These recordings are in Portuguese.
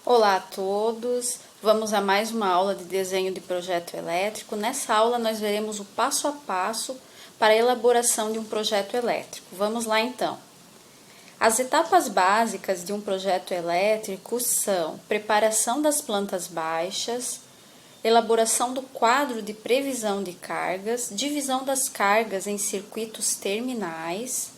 Olá a todos, vamos a mais uma aula de desenho de projeto elétrico. Nessa aula nós veremos o passo a passo para a elaboração de um projeto elétrico. Vamos lá então. As etapas básicas de um projeto elétrico são preparação das plantas baixas, elaboração do quadro de previsão de cargas, divisão das cargas em circuitos terminais,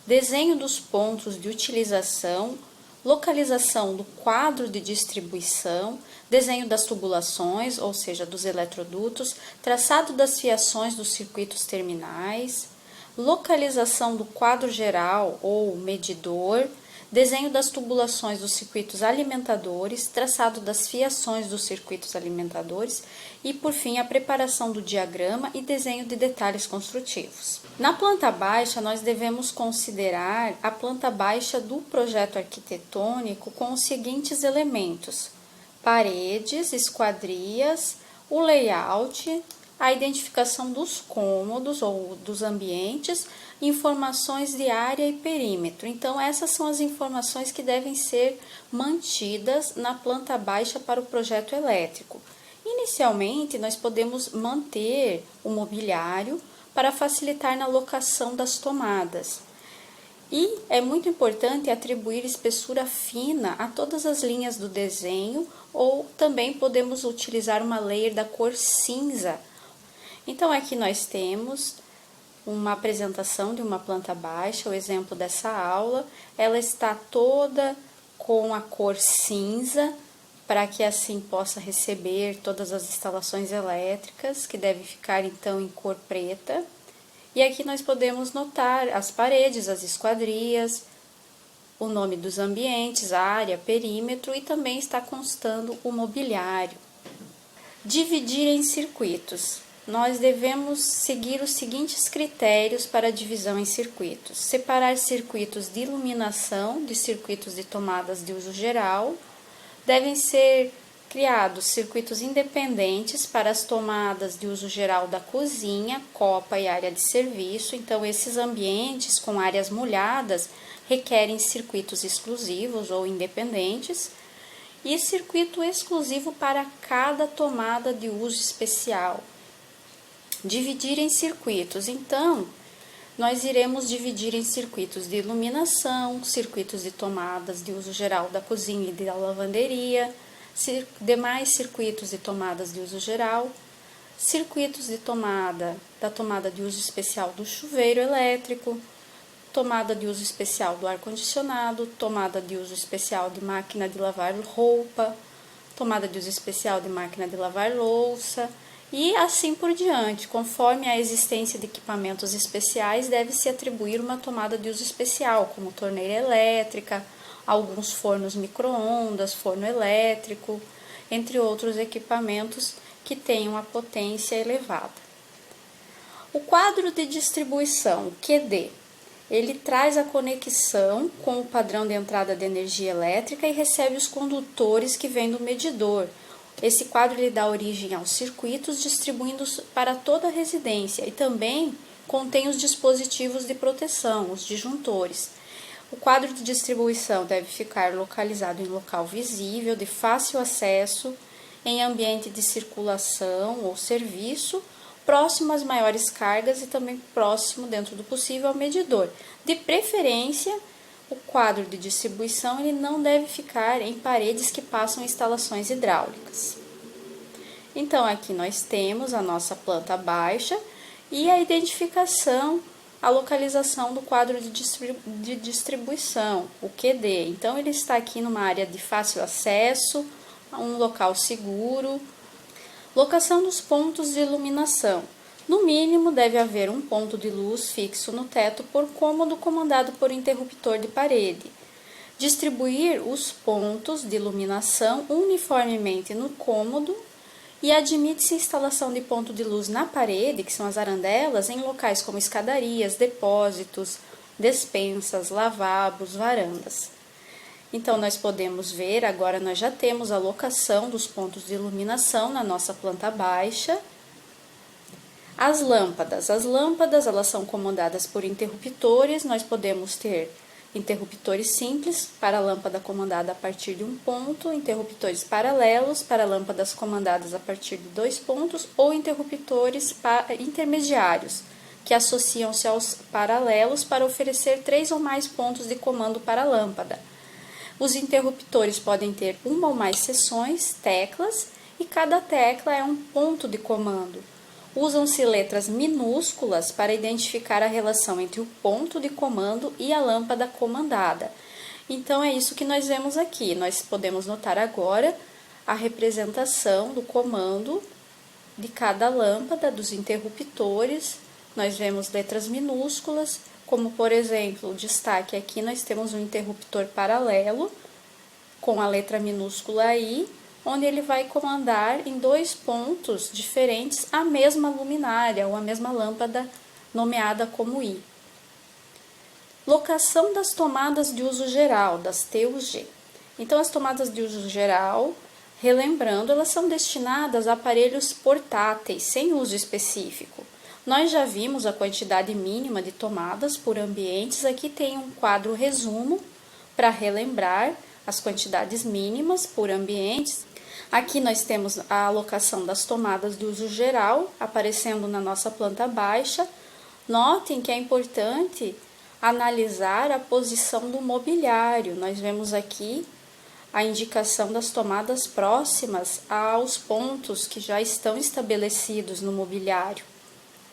desenho dos pontos de utilização, localização do quadro de distribuição, desenho das tubulações, ou seja, dos eletrodutos, traçado das fiações dos circuitos terminais, localização do quadro geral ou medidor, desenho das tubulações dos circuitos alimentadores, traçado das fiações dos circuitos alimentadores e, por fim, a preparação do diagrama e desenho de detalhes construtivos. Na planta baixa, nós devemos considerar a planta baixa do projeto arquitetônico com os seguintes elementos: paredes, esquadrias, o layout, a identificação dos cômodos ou dos ambientes, informações de área e perímetro. Então, essas são as informações que devem ser mantidas na planta baixa para o projeto elétrico. Inicialmente, nós podemos manter o mobiliário para facilitar na locação das tomadas. E é muito importante atribuir espessura fina a todas as linhas do desenho, ou também podemos utilizar uma layer da cor cinza. Então, aqui nós temos uma apresentação de uma planta baixa, o exemplo dessa aula. Ela está toda com a cor cinza, para que assim possa receber todas as instalações elétricas, que devem ficar então em cor preta. E aqui nós podemos notar as paredes, as esquadrias, o nome dos ambientes, a área, perímetro, e também está constando o mobiliário. Dividir em circuitos. Nós devemos seguir os seguintes critérios para a divisão em circuitos: separar circuitos de iluminação de circuitos de tomadas de uso geral. Devem ser criados circuitos independentes para as tomadas de uso geral da cozinha, copa e área de serviço. Então, esses ambientes com áreas molhadas requerem circuitos exclusivos ou independentes. E circuito exclusivo para cada tomada de uso especial. Dividir em circuitos. Então, nós iremos dividir em circuitos de iluminação, circuitos de tomadas de uso geral da cozinha e da lavanderia, demais circuitos de tomadas de uso geral, circuitos de tomada de uso especial do chuveiro elétrico, tomada de uso especial do ar-condicionado, tomada de uso especial de máquina de lavar roupa, tomada de uso especial de máquina de lavar louça, e assim por diante. Conforme a existência de equipamentos especiais, deve-se atribuir uma tomada de uso especial, como torneira elétrica, alguns fornos micro-ondas, forno elétrico, entre outros equipamentos que tenham a potência elevada. O quadro de distribuição, o QD, ele traz a conexão com o padrão de entrada de energia elétrica e recebe os condutores que vêm do medidor. Esse quadro ele dá origem aos circuitos, distribuindo para toda a residência, e também contém os dispositivos de proteção, os disjuntores. O quadro de distribuição deve ficar localizado em local visível, de fácil acesso, em ambiente de circulação ou serviço, próximo às maiores cargas e também próximo, dentro do possível, ao medidor. De preferência, o quadro de distribuição ele não deve ficar em paredes que passam instalações hidráulicas. Então, aqui nós temos a nossa planta baixa e a identificação, a localização do quadro de distribuição, o QD. Então, ele está aqui numa área de fácil acesso, um local seguro. Locação dos pontos de iluminação. No mínimo, deve haver um ponto de luz fixo no teto por cômodo comandado por interruptor de parede. Distribuir os pontos de iluminação uniformemente no cômodo, e admite-se instalação de ponto de luz na parede, que são as arandelas, em locais como escadarias, depósitos, despensas, lavabos, varandas. Então, nós podemos ver, agora nós já temos a locação dos pontos de iluminação na nossa planta baixa. As lâmpadas elas são comandadas por interruptores. Nós podemos ter interruptores simples para lâmpada comandada a partir de um ponto, interruptores paralelos para lâmpadas comandadas a partir de 2 pontos ou interruptores intermediários, que associam-se aos paralelos para oferecer 3 ou mais pontos de comando para a lâmpada. Os interruptores podem ter uma ou mais seções, teclas, e cada tecla é um ponto de comando. Usam-se letras minúsculas para identificar a relação entre o ponto de comando e a lâmpada comandada. Então, é isso que nós vemos aqui. Nós podemos notar agora a representação do comando de cada lâmpada, dos interruptores. Nós vemos letras minúsculas, como, por exemplo, o destaque aqui, nós temos um interruptor paralelo, com a letra minúscula I, onde ele vai comandar em 2 pontos diferentes a mesma luminária, ou a mesma lâmpada nomeada como I. Locação das tomadas de uso geral, das TUG. Então, as tomadas de uso geral, relembrando, elas são destinadas a aparelhos portáteis, sem uso específico. Nós já vimos a quantidade mínima de tomadas por ambientes, aqui tem um quadro resumo para relembrar as quantidades mínimas por ambientes. Aqui nós temos a alocação das tomadas de uso geral, aparecendo na nossa planta baixa. Notem que é importante analisar a posição do mobiliário. Nós vemos aqui a indicação das tomadas próximas aos pontos que já estão estabelecidos no mobiliário.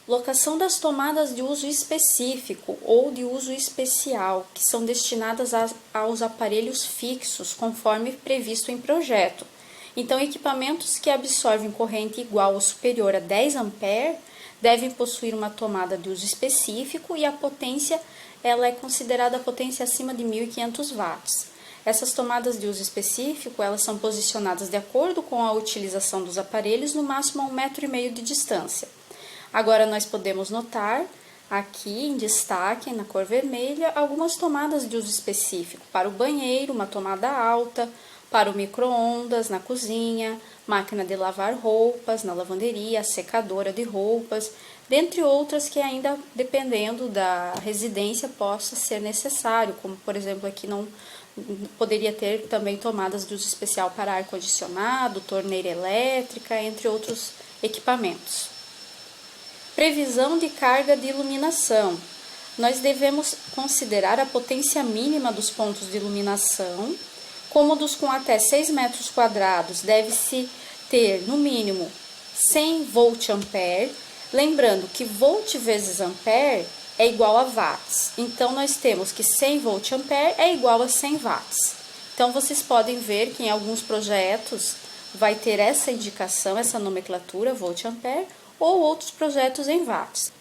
Locação das tomadas de uso específico ou de uso especial, que são destinadas aos aparelhos fixos, conforme previsto em projeto. Então, equipamentos que absorvem corrente igual ou superior a 10 A devem possuir uma tomada de uso específico e a potência ela é considerada a potência acima de 1.500 watts. Essas tomadas de uso específico elas são posicionadas de acordo com a utilização dos aparelhos, no máximo a 1,5 m de distância. Agora, nós podemos notar aqui em destaque, na cor vermelha, algumas tomadas de uso específico. Para o banheiro, uma tomada alta, para o micro-ondas, na cozinha, máquina de lavar roupas, na lavanderia, secadora de roupas, dentre outras que ainda, dependendo da residência, possa ser necessário, como, por exemplo, aqui não poderia ter também tomadas de uso especial para ar-condicionado, torneira elétrica, entre outros equipamentos. Previsão de carga de iluminação. Nós devemos considerar a potência mínima dos pontos de iluminação. Cômodos com até 6 metros quadrados deve-se ter, no mínimo, 100 volt-ampere. Lembrando que volt vezes ampere é igual a watts. Então, nós temos que 100 volt-ampere é igual a 100 watts. Então, vocês podem ver que em alguns projetos vai ter essa indicação, essa nomenclatura, volt-ampere, ou outros projetos em watts.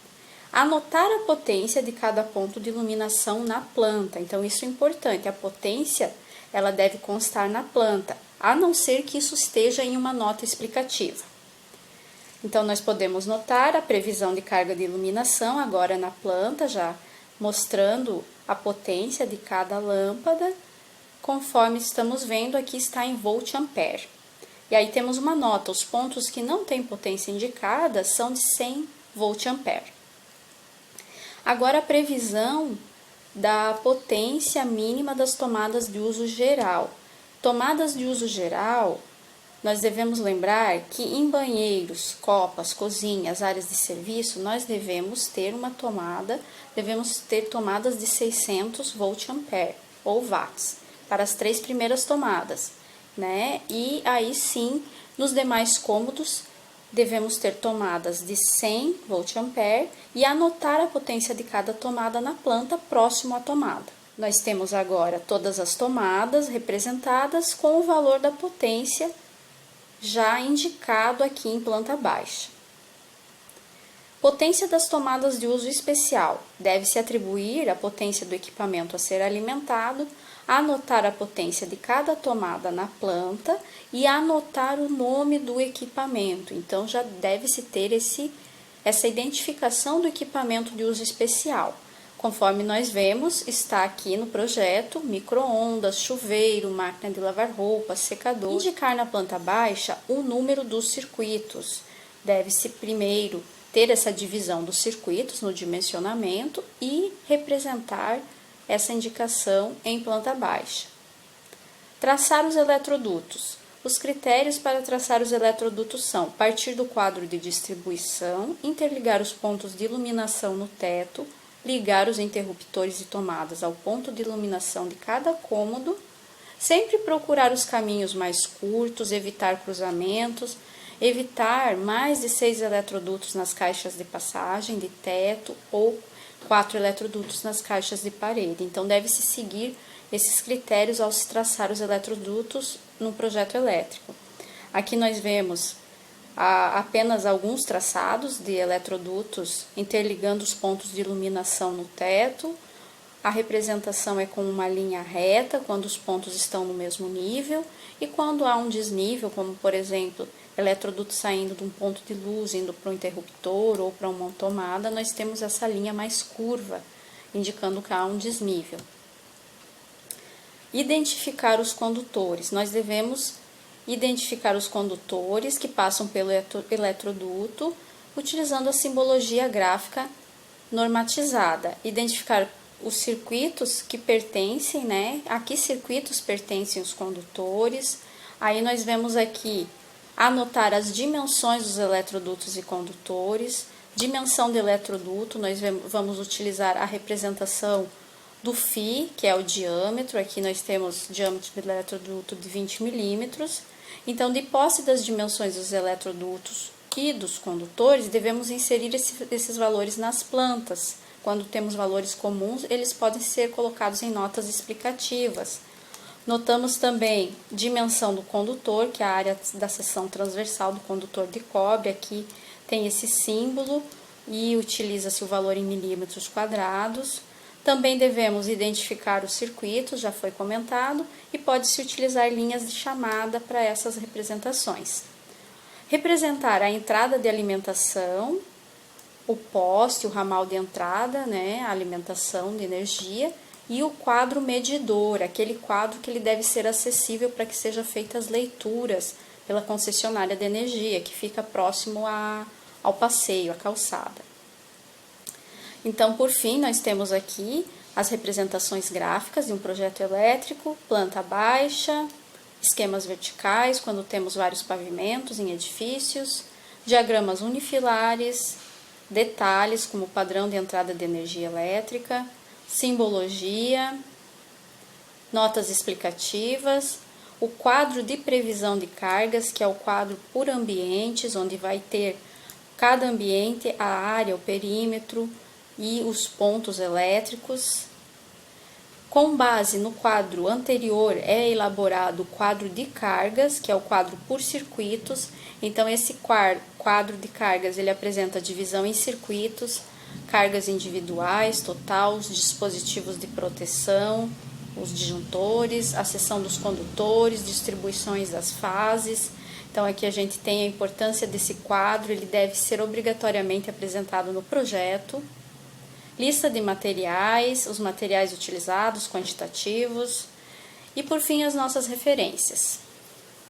Anotar a potência de cada ponto de iluminação na planta. Então, isso é importante. A potência, ela deve constar na planta, a não ser que isso esteja em uma nota explicativa. Então, nós podemos notar a previsão de carga de iluminação agora na planta, já mostrando a potência de cada lâmpada, conforme estamos vendo aqui está em volt-ampere. E aí temos uma nota, os pontos que não têm potência indicada são de 100 volt-ampere. Agora a previsão da potência mínima das tomadas de uso geral. Tomadas de uso geral, nós devemos lembrar que em banheiros, copas, cozinhas, áreas de serviço, nós devemos ter tomadas de 600 volt-ampere ou watts para as 3 primeiras tomadas, né? E aí sim, nos demais cômodos, devemos ter tomadas de 100 volt-ampere e anotar a potência de cada tomada na planta próximo à tomada. Nós temos agora todas as tomadas representadas com o valor da potência já indicado aqui em planta baixa. Potência das tomadas de uso especial. Deve-se atribuir a potência do equipamento a ser alimentado, anotar a potência de cada tomada na planta e anotar o nome do equipamento. Então, já deve-se ter essa identificação do equipamento de uso especial. Conforme nós vemos, está aqui no projeto, micro-ondas, chuveiro, máquina de lavar roupa, secador. Indicar na planta baixa o número dos circuitos. Deve-se primeiro ter essa divisão dos circuitos no dimensionamento e representar essa indicação em planta baixa. Traçar os eletrodutos. Os critérios para traçar os eletrodutos são partir do quadro de distribuição, interligar os pontos de iluminação no teto, ligar os interruptores e tomadas ao ponto de iluminação de cada cômodo, sempre procurar os caminhos mais curtos, evitar cruzamentos, evitar mais de 6 eletrodutos nas caixas de passagem de teto ou 4 eletrodutos nas caixas de parede. Então, deve-se seguir esses critérios ao se traçar os eletrodutos no projeto elétrico. Aqui nós vemos apenas alguns traçados de eletrodutos interligando os pontos de iluminação no teto. A representação é com uma linha reta, quando os pontos estão no mesmo nível, e quando há um desnível, como por exemplo, eletroduto saindo de um ponto de luz, indo para um interruptor ou para uma tomada, nós temos essa linha mais curva, indicando que há um desnível. Identificar os condutores. Nós devemos identificar os condutores que passam pelo eletroduto, utilizando a simbologia gráfica normatizada. Identificar os circuitos que pertencem, a que circuitos pertencem os condutores. Aí nós vemos aqui anotar as dimensões dos eletrodutos e condutores. Dimensão do eletroduto, nós vamos utilizar a representação do φ, que é o diâmetro. Aqui nós temos diâmetro do eletroduto de 20 milímetros. Então, de posse das dimensões dos eletrodutos e dos condutores, devemos inserir esses valores nas plantas. Quando temos valores comuns, eles podem ser colocados em notas explicativas. Notamos também dimensão do condutor, que é a área da seção transversal do condutor de cobre. Aqui tem esse símbolo e utiliza-se o valor em milímetros quadrados. Também devemos identificar os circuitos, já foi comentado, e pode-se utilizar linhas de chamada para essas representações. Representar a entrada de alimentação, o poste, o ramal de entrada, a alimentação de energia, e o quadro medidor, aquele quadro que ele deve ser acessível para que sejam feitas leituras pela concessionária de energia, que fica próximo ao passeio, à calçada. Então, por fim, nós temos aqui as representações gráficas de um projeto elétrico, planta baixa, esquemas verticais, quando temos vários pavimentos em edifícios, diagramas unifilares, detalhes como padrão de entrada de energia elétrica, simbologia, notas explicativas, o quadro de previsão de cargas, que é o quadro por ambientes, onde vai ter cada ambiente, a área, o perímetro e os pontos elétricos. Com base no quadro anterior é elaborado o quadro de cargas, que é o quadro por circuitos. Então, esse quadro de cargas ele apresenta a divisão em circuitos, cargas individuais, total, os dispositivos de proteção, os disjuntores, a seção dos condutores, distribuições das fases. Então, aqui a gente tem a importância desse quadro, ele deve ser obrigatoriamente apresentado no projeto. Lista de materiais, os materiais utilizados, quantitativos e, por fim, as nossas referências.